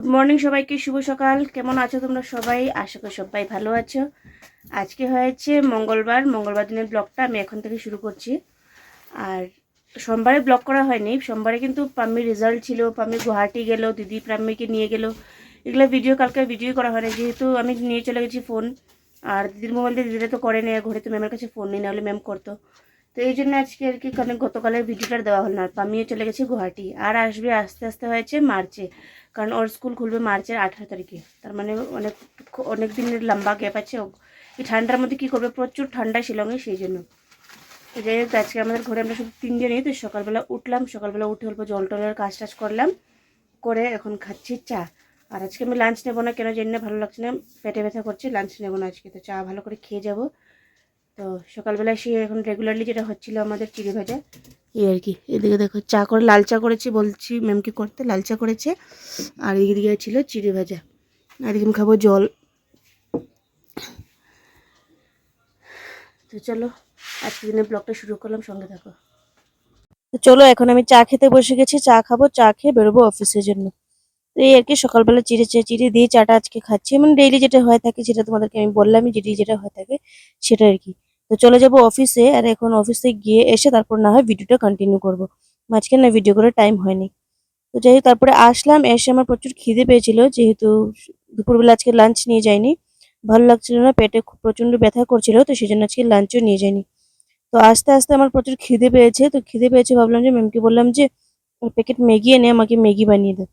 Good morning সবাইকে, শুভ সকাল। কেমন আছো তোমরা সবাই? আশা করি সবাই ভালো আছো। আজকে হয়েছে মঙ্গলবার দিনের ব্লগটা আমি এখন থেকে শুরু করছি। আর সোমবারে ব্লগ করা হয়নি। সোমবারে কিন্তু পাম্মির রেজাল্ট ছিল, পাম্মি গুয়াহাটি গেল, দিদি পাম্মিকে নিয়ে গেল। এগুলো কালকে ভিডিও করা হয়নি, যেহেতু আমি নিয়ে চলে গেছি ফোন। আর দিদির মোবাইল দিয়ে দিদিরা তো করে নেই, ঘরে তো ম্যামের কাছে ফোন নেই, নাহলে ম্যাম করতো। তো এই জন্য আজকে আর কি গতকালের ভিডিওটা দেওয়া হলো না। পামিও চলে গেছে গুয়াহাটি, আর আসবে আস্তে আস্তে হয়েছে মার্চে, কারণ ওর স্কুল খুলবে মার্চের 18 তারিখে। তার মানে অনেক দিনের লম্বা গ্যাপ আছে। এই ঠান্ডার মধ্যে কী করবে, প্রচুর ঠান্ডা শিলংয়ে, সেই জন্য। তো যাই হোক, আজকে আমাদের ঘরে আমরা শুধু তিনজনই। তো সকালবেলা উঠে অল্প জল টলের কাজ টাজ করলাম, করে এখন খাচ্ছি চা। আর আজকে আমি লাঞ্চ নেবো না, কেন জানি না, ভালো লাগছে না, পেটে ব্যথা করছে, লাঞ্চ নেবো না আজকে। তো চা ভালো করে খেয়ে যাবো। তো সকালবেলায় সে এখন রেগুলারলি যেটা হচ্ছিলো আমাদের চিড়ে ভাজা, এই আর কি। এদিকে দেখো চা করে, লাল চা করেছি, বলছি ম্যামকে করতে, লাল চা করেছে। আর এদিকে ছিল চিড়ে ভাজা, আর এদিকে খাবো জল। তো চলো আজকে দিনের ব্লগটা শুরু করলাম, সঙ্গে থাকো। তো চলো, এখন আমি চা খেতে বসে গেছি, চা খাবো, চা খেয়ে বেরোবো অফিসের জন্য। তো এই আর কি, সকালবেলা চিড়ে দিয়ে চাটা আজকে খাচ্ছি। মানে ডেইলি যেটা হয়ে থাকে সেটা তোমাদেরকে আমি বললামই, যেটা হয়ে থাকে সেটা আর কি। তো চলে যাব অফিসে, আর এখন অফিসে গিয়ে এসে তারপর না হয় ভিডিওটা কন্টিনিউ করবো। মাঝখানে না ভিডিও করে টাইম হয়নি। তো যাই হোক, তারপরে আসলাম, এসে আমার প্রচুর খিদে পেয়েছিল, যেহেতু দুপুরবেলা আজকে লাঞ্চ নিয়ে যাইনি, ভালো লাগছিল না, পেটে খুব প্রচন্ড ব্যথা করছিল, তো সেই জন্য আজকে লাঞ্চও নিয়ে যাইনি। তো আস্তে আস্তে আমার প্রচুর খিদে পেয়েছে, ভাবলাম যে ম্যামকে বললাম যে প্যাকেট ম্যাগি এনে আমাকে ম্যাগি বানিয়ে দাও।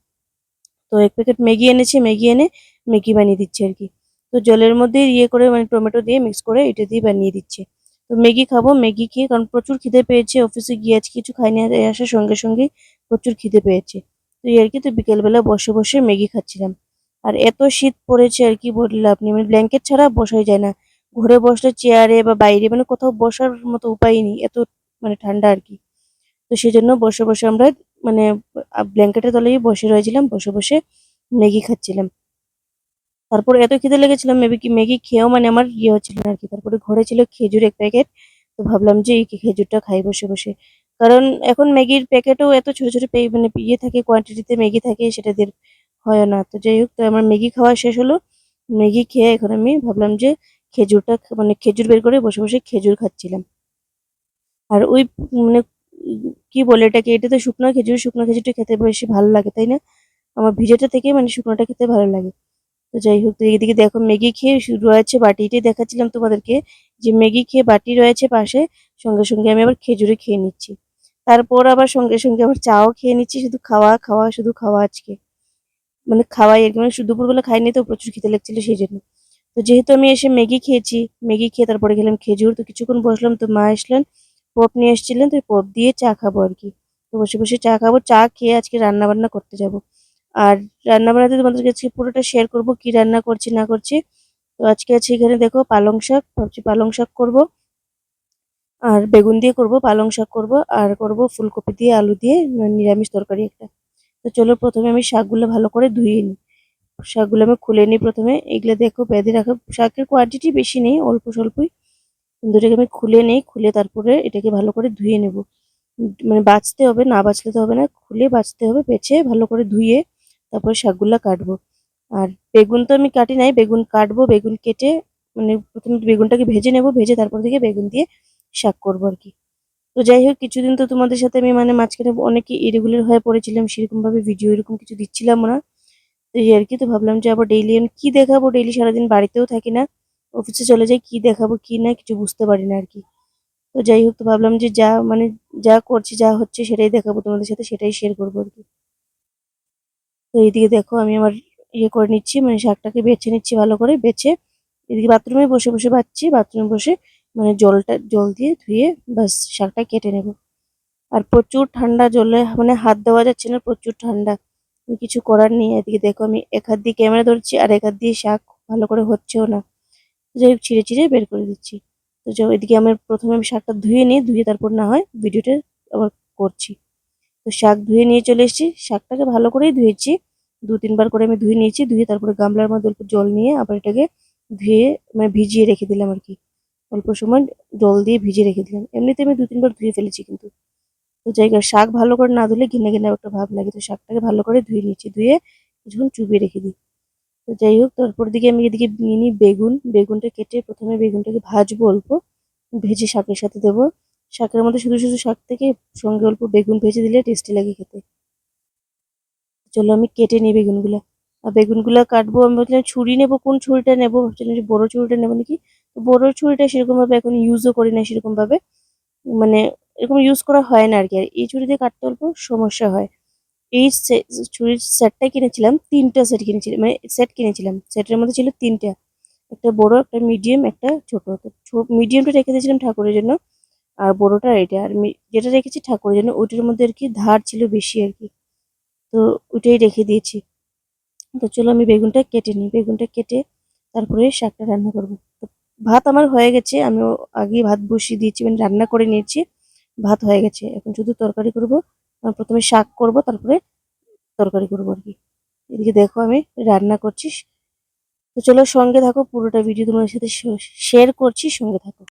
তো এক প্যাকেট ম্যাগি এনেছি, ম্যাগি এনে ম্যাগি বানিয়ে দিচ্ছে আর কি। তো জলের মধ্যে করে, মানে টমেটো দিয়ে মিক্স করে এটা দিয়ে বানিয়ে দিচ্ছে। তো ম্যাগি খাবো, ম্যাগি খেয়ে, কারণ প্রচুর খিদে পেয়েছে, অফিসে গিয়ে আজকে কিছু খাইনি, আসার সঙ্গে সঙ্গে প্রচুর খিদে পেয়েছে। তো এই আর কি, তো বিকেলবেলা বসে বসে ম্যাগি খাচ্ছিলাম। আর এত শীত পড়েছে আর কি বললে আপনি, মানে ব্ল্যাঙ্কেট ছাড়া বসাই যায় না। ঘরে বসলে চেয়ারে বা বাইরে, মানে কোথাও বসার মতো উপায় নেই, এত মানে ঠান্ডা আর কি। তো সেই জন্য বসে বসে আমরা, মানে ব্ল্যাঙ্কেটের তলেই বসে রয়েছিলাম, বসে বসে ম্যাগি খাচ্ছিলাম। তারপর এত খিদে লেগেছিল, ম্যাগি খেয়েও মানে আমার ইয়ে হচ্ছিল না আর কি। তারপরে ঘরে ছিল খেজুর এক প্যাকেট, তো ভাবলাম যে এই খেজুরটা খাই বসে বসে। কারণ এখন ম্যাগির প্যাকেটও এত ছোট ছোট মানে ইয়ে থাকে, কোয়ান্টিটিতে ম্যাগি থাকে, সেটা দিয়ে হয় না। তো যাই হোক, তো আমার ম্যাগি খাওয়া শেষ হলো। ম্যাগি খেয়ে এখন আমি ভাবলাম যে খেজুরটা, মানে খেজুর বের করে বসে বসে খেজুর খাচ্ছিলাম। আর ওই, মানে কি বলে এটাকে, এটা তো শুকনো খেজুরটা খেতে বেশি ভালো লাগে, তাই না? আমার ভিজেটা থেকে মানে শুকনোটা খেতে ভালো লাগে। তো যাই হোক, তো এদিকে দেখো ম্যাগি খেয়ে রয়েছে বাটিটাই দেখাচ্ছিলাম তোমাদেরকে, যে ম্যাগি খেয়ে বাটি রয়েছে পাশে, সঙ্গে সঙ্গে আমি আবার খেজুরে খেয়ে নিচ্ছি। তারপর আবার সঙ্গে সঙ্গে আবার চাও খেয়ে নিচ্ছি। শুধু খাওয়া খাওয়া, শুধু খাওয়া আজকে, মানে খাওয়াই আর কি। মানে শুধু দুপুরবেলা খাইনি, তো প্রচুর খেতে লাগছিল সেই জন্য। তো যেহেতু আমি এসে ম্যাগি খেয়েছি, ম্যাগি খেয়ে তারপরে খেলাম খেজুর। তো কিছুক্ষণ বসলাম, তো মা আসলেন, পপ নিয়ে এসেছিলেন, তো পপ দিয়ে চা খাবো আর কি। তো বসে বসে চা খাবো, চা খেয়ে আজকে রান্না বান্না করতে যাব। আর রান্না বান্নাতে তোমাদের কাছে পুরোটা শেয়ার করব, কি রান্না করছি না করছি। তো আজকে আছে এখানে দেখো পালং শাক, ভাবছি পালং শাক করবো, আর বেগুন দিয়ে করব, পালং শাক করব, আর করব ফুলকপি দিয়ে আলু দিয়ে নিরামিষ তরকারি একটা। তো চলো, প্রথমে আমি শাকগুলো ভালো করে ধুয়ে নিই। শাকগুলো আমি খুলে নিই প্রথমে। এগুলো দেখো বেঁধে রাখা শাকের কোয়ান্টিটি বেশি নেই, অল্প স্বল্পই, কিন্তু এটাকে আমি খুলে নিই, খুলে তারপরে এটাকে ভালো করে ধুয়ে নেব। মানে বাছতে হবে, না বাছলে তো হবে না, খুলে বাছতে হবে, বেছে ভালো করে ধুয়ে তারপরে শাকগুলা কাটবো। আর বেগুন তো আমি কাটি নাই, বেগুন কাটবো, বেগুন কেটে, মানে প্রথমে বেগুনটাকে ভেজে নেব, ভেজে তারপর থেকে বেগুন দিয়ে শাক করবো আর কি। তো যাই হোক, কিছুদিন তো তোমাদের সাথে আমি মানে মাঝখানে অনেক ইরেগুলার হয়ে পড়েছিলাম, সেরকম ভাবে ভিডিও এরকম কিছু দিচ্ছিলাম না। তো এই আর কি, তো ভাবলাম যে আবার ডেইলি আমি কি দেখাবো, ডেইলি সারাদিন বাড়িতেও থাকি না, অফিসে চলে যাই, কি দেখাবো কি না কিছু বুঝতে পারি না আর কি। তো যাই হোক, তো ভাবলাম যে যা মানে যা করছি, যা হচ্ছে সেটাই দেখাবো তোমাদের সাথে, সেটাই শেয়ার করবো আর কি। তো এইদিকে দেখো আমি আমার ইয়ে করে নিচ্ছি, মানে শাকটাকে বেছে নিচ্ছি ভালো করে, বেছে এদিকে বাথরুমে বসে বসে বাচ্ছি, বাথরুমে বসে মানে জল দিয়ে ধুয়ে বাস শাকটা কেটে নেব। আর প্রচুর ঠান্ডা, জলে মানে হাত দেওয়া যাচ্ছে না, প্রচুর ঠান্ডা, কিছু করার নেই। এদিকে দেখো আমি এক হাত দিয়ে ক্যামেরা ধরছি, আর এক হাত দিয়ে শাক ভালো করে হচ্ছেও না। যাই হোক, ছিঁড়ে ছিঁড়ে বের করে দিচ্ছি। তো যাই, এদিকে আমার প্রথমে আমি শাকটা ধুয়ে নিই, ধুয়ে তারপর না হয় ভিডিওটা আবার করছি। তো শাক ধুয়ে নিয়ে চলে এসেছি, শাকটাকে ভালো করেই ধুয়েছি, 2-3 বার করে আমি ধুয়ে নিয়েছি। ধুয়ে তারপরে গামলার মধ্যে অল্প জল নিয়ে আবার এটাকে ধুয়ে, মানে ভিজিয়ে রেখে দিলাম আর কি। অল্প সময় জল দিয়ে ভিজিয়ে রেখে দিলাম, এমনিতে আমি 2-3 বার ধুয়ে ফেলেছি কিন্তু। তো জায়গায় শাক ভালো করে না ধুলে ঘিনে ঘিনে একটা ভাব লাগে, তো শাকটাকে ভালো করে ধুয়ে নিয়েছি। ধুয়ে কিছুক্ষণ চুবিয়ে রেখে দিই। তো যাই হোক, তারপর দিকে আমি এদিকে নিয়ে নিই বেগুনটা কেটে প্রথমে বেগুনটাকে ভাজবো অল্প, ভেজে শাকের সাথে দেবো। শাকের মধ্যে শুধু শুধু শাক থেকে সঙ্গে অল্প বেগুন ভেজে দিলে টেস্টি লাগে খেতে। চলো আমি কেটে নিই বেগুনগুলা। আর বেগুনগুলা কাটবো, আমি ভাবছিলাম ছুরি নেবো, কোন ছুরিটা নেবো, ভাবছিলাম যে বড় ছুরিটা নেবো নাকি। তো বড় ছুরিটা সেরকম ভাবে এখন ইউজও করি না সেরকম ভাবে, মানে এরকম ইউজ করা হয় না আর কি। আর এই ছুরি দিয়ে কাটতে অল্প সমস্যা হয়। এই ছুরির সেটটা কিনেছিলাম, 3টা সেট কিনেছিলাম, মানে সেট কিনেছিলাম, সেটের মধ্যে ছিল 3টা, একটা বড়, একটা মিডিয়াম, একটা ছোট। তো মিডিয়ামটা রেখে দিয়েছিলাম ঠাকুরের জন্য, আর বড়টা এটা। আর যেটা রেখেছি ঠাকুরের জন্য ওইটার মধ্যে আর কি ধার ছিল বেশি আর কি, তো ওইটাই রেখে দিয়েছি। তো চলো আমি বেগুনটা কেটে নিই, বেগুনটা কেটে তারপরে শাকটা রান্না করবো। তো ভাত আমার হয়ে গেছে, আমিও আগে ভাত বসিয়ে দিয়েছি, মানে রান্না করে নিয়েছি, ভাত হয়ে গেছে। এখন শুধু তরকারি করবো, প্রথমে শাক করবো তারপরে তরকারি করবো আর কি। এদিকে দেখো আমি রান্না করছি। তো চলো সঙ্গে থাকো, পুরোটা ভিডিও তোমার সাথে শেয়ার করছি, সঙ্গে থাকো।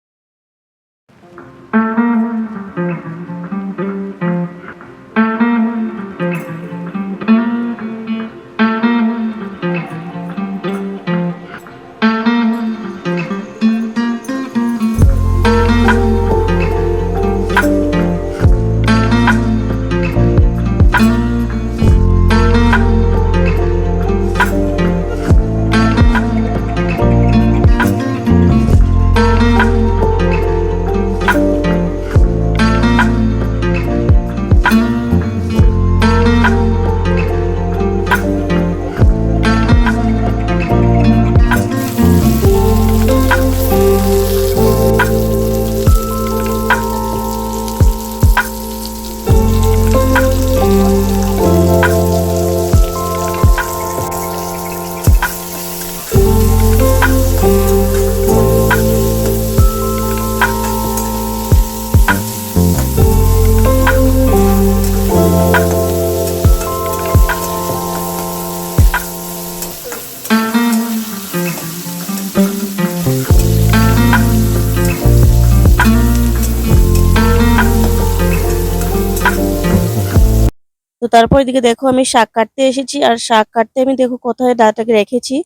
তো তারপর এদিকে দেখো আমি শাক কাটতে এসেছি, আর শাক কাটতে আমি দেখো কোথায় ডাটাকে রেখেছি।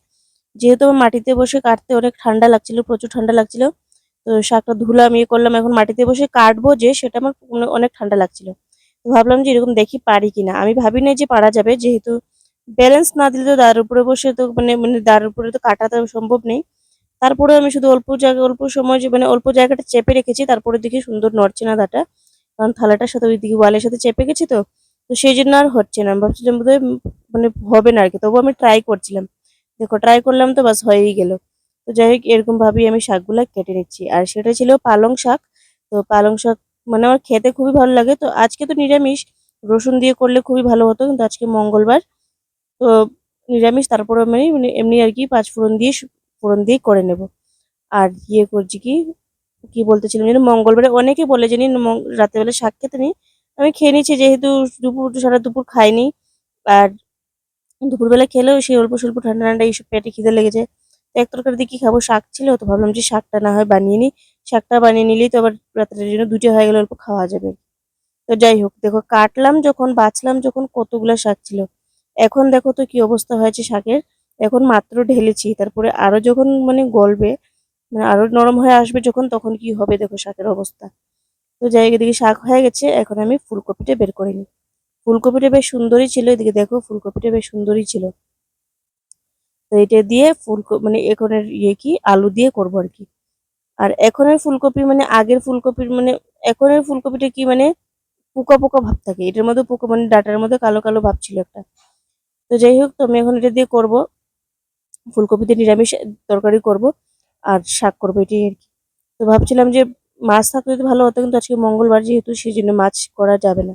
যেহেতু আমার মাটিতে বসে কাটতে অনেক ঠান্ডা লাগছিল, প্রচুর ঠান্ডা লাগছিল, তো শাকটা ধুলাম, ইয়ে করলাম, এখন মাটিতে বসে কাটবো যে সেটা আমার অনেক ঠান্ডা লাগছিল। তো ভাবলাম যে এরকম দেখি পারি কিনা, আমি ভাবি নাই যে পারা যাবে, যেহেতু ব্যালেন্স না দিলে তো দাঁড়ের উপরে বসে তো মানে মানে দাঁড়ের উপরে তো কাটা তো সম্ভব নেই। তারপরে আমি শুধু অল্প জায়গা, অল্প সময় যে মানে অল্প জায়গাটা চেপে রেখেছি, তারপরে দেখি সুন্দর নড়ছে না দাঁটা, কারণ থালাটার সাথে ওইদিকে ওয়ালের সাথে চেপে গেছি তো। তো সেই জন্য আর হচ্ছে না, আমি ভাবছিলাম বোধহয় মানে হবে না আর কি, তবু আমি ট্রাই করছিলাম। দেখো ট্রাই করলাম তো বাস হয়েই গেল। তো যাই হোক, এরকম ভাবেই আমি শাকগুলা কেটে নিচ্ছি। আর সেটা ছিল পালং শাক। তো পালং শাক মানে আমার খেতে খুবই ভালো লাগে। তো আজকে তো নিরামিষ, রসুন দিয়ে করলে খুবই ভালো হতো, কিন্তু আজকে মঙ্গলবার, তো নিরামিষ। তারপরে আমি মানে এমনি আর কি ফোড়ন দিয়ে করে নেব। আর ইয়ে করছি কি, কি বলতেছিলাম যেন, মঙ্গলবারে অনেকে বলে জানি রাতেবেলা শাক খেতে নেই, আমি খেয়ে নিচ্ছি, যেহেতু সারা দুপুর খাইনি। আর দুপুরবেলা খেলেও সেই অল্প স্বল্প ঠান্ডা ঠান্ডা এইসব পেটে খিদে লেগেছে। তো এক তরকারি দিয়ে কি খাবো, শাক ছিল, তো ভাবলাম যে শাকটা না হয় বানিয়ে নিই। শাকটা বানিয়ে নিলেই তো আবার রাত্রের জন্য দুটো হয়ে গেলে অল্প খাওয়া যাবে। তো যাই হোক, দেখো কাটলাম যখন, বাছলাম যখন, কতগুলা শাক ছিল। এখন দেখো তো কি অবস্থা হয়েছে শাকের। এখন মাত্র ঢেলেছি, তারপরে আরো যখন মানে গলবে, মানে আরো নরম হয়ে আসবে যখন, তখন কি হবে দেখো শাকের অবস্থা। তো যাই হোক, এদিকে শাক হয়ে গেছে, এখন আমি ফুলকপিটা বের করে নিই। ফুলকপিটা বেশ সুন্দরই ছিল, এদিকে দেখো ফুলকপিটা বেশ সুন্দরই ছিল। তো এটা দিয়ে মানে এখনের ইয়ে কি আলু দিয়ে করবো আর কি। আর এখনের ফুলকপি মানে আগের ফুলকপির মানে, এখনের ফুলকপিটা কি মানে পোকা পোকা ভাব থাকে, এটার মধ্যে পোকা মানে ডাটার মধ্যে কালো কালো ভাব ছিল একটা। তো যাই হোক, তো আমি এখন এটা দিয়ে করবো, ফুলকপিতে নিরামিষ তরকারি করব আর শাক করবো, এটাই আর কি। তো ভাবছিলাম যে মাছ থাকলে তো ভালো হতো, কিন্তু আজকে মঙ্গলবার যেহেতু সেই জন্য মাছ করা যাবে না।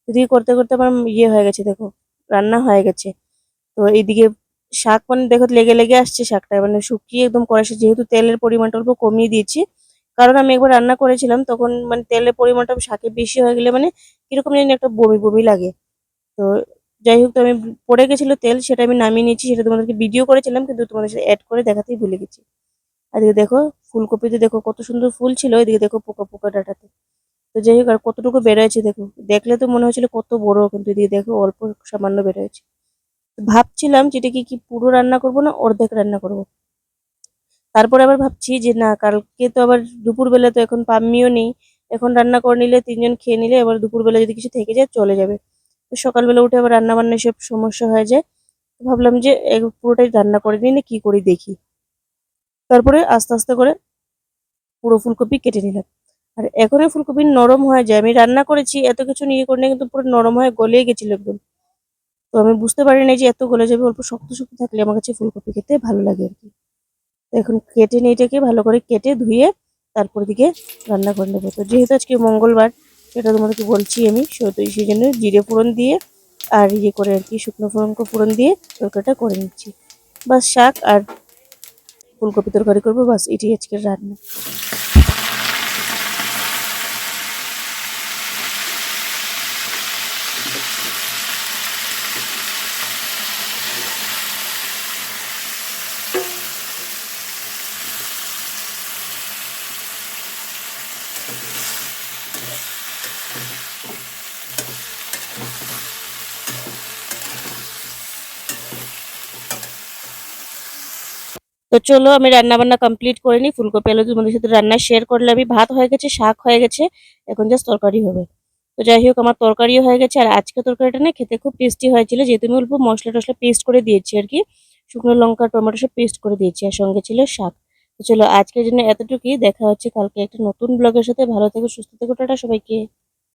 এদিকে করতে করতে আমার ইয়ে হয়ে গেছে দেখো, রান্না হয়ে গেছে। তো এইদিকে শাক মানে দেখো লেগে লেগে আসছে শাকটা, মানে শুকিয়ে একদম কড়াইশে, যেহেতু তেলের পরিমাণটা অল্প কমিয়ে দিয়েছি, কারণ আমি একবার রান্না করেছিলাম তখন মানে তেলের পরিমাণটা শাকে বেশি হয়ে গেলে মানে কিরকম জানি একটা বমি বমি লাগে। তো যাই হোক, তো আমি পড়ে গেছিল তেল, সেটা আমি নামিয়ে নিয়েছি, সেটা তোমাদেরকে ভিডিও করেছিলাম কিন্তু তোমাদের সাথে অ্যাড করে দেখাতেই ভুলে গেছি। আর এদিকে দেখো ফুলকপিতে দেখো কত সুন্দর ফুল ছিল, এদিকে দেখো পোকা পোকা ডাটাতে। তো যাই হোক, আর কতটুকু বেরোয়ছে দেখো, দেখলে তো মনে হচ্ছিল কত বড়, কিন্তু এদিকে দেখো অল্প সামান্য বেরোয়ছে। ভাবছিলাম যেটা কি পুরো রান্না করব না অর্ধেক রান্না করব। তারপরে আবার ভাবছি যে না, কালকে তো আবার দুপুরবেলা তো এখন পাম্মিও নেই, এখন রান্না করে নিলে তিনজন খেয়ে নিলে এবার দুপুরবেলা যদি কিছু থেকে যায় চলে যাবে। তো সকালবেলা উঠে আবার রান্না বান্না সব সমস্যা হয়ে যায়। তো ভাবলাম যে পুরোটাই রান্না করে নিই, না কি করি দেখি। তারপরে আস্তে আস্তে করে পুরো ফুলকপি কেটে নিলাম। আর এখনই ফুলকপি নরম হয়ে যায়, আমি রান্না করেছি এত কিছু নিয়ে করে নিয়ে কিন্তু পুরো নরম হয়ে গলেই গেছিল একদম। তো আমি বুঝতে পারি না যে এত গলে যাবে, অল্প শক্ত শক্ত থাকলে আমার কাছে ফুলকপি খেতে ভালো লাগে আর কি। তো এখন কেটে নিয়ে এটাকে ভালো করে কেটে ধুয়ে তারপর দিকে রান্না করে নেবো। তো যেহেতু আজকে মঙ্গলবার, সেটা তোমাদেরকে বলছি আমি, সেই জন্য জিরে ফোড়ন দিয়ে আর ইয়ে করে আর কি শুকনো ফোড়ন দিয়ে তরকারিটা করে নিচ্ছি। বাস শাক আর ফুলকপি তরকারি করবো, বাস এটাই আজকের রান্না। তো চলো আমি রান্না বান্না কমপ্লিট করে নিই, ফুলকপি আলু তোমাদের সাথে রান্না শেয়ার করলে। আমি ভাত হয়ে গেছে, শাক হয়ে গেছে, এখন জাস্ট তরকারি হবে। তো যাই হোক আমার তরকারিও হয়ে গেছে। আর আজকে তরকারিটা না খেতে খুব টেস্টি হয়েছিল, যেহেতু আমি অল্প মশলা টশলা পেস্ট করে দিয়েছি আর কি, শুকনো লঙ্কা টমেটো সব পেস্ট করে দিয়েছি, আর সঙ্গে ছিল শাক। তো চলো আজকের জন্য এতটুকুই, দেখা হচ্ছে কালকে একটা নতুন ব্লগের সাথে। ভালো থেকো, সুস্থ থেকো, টাটা সবাইকে।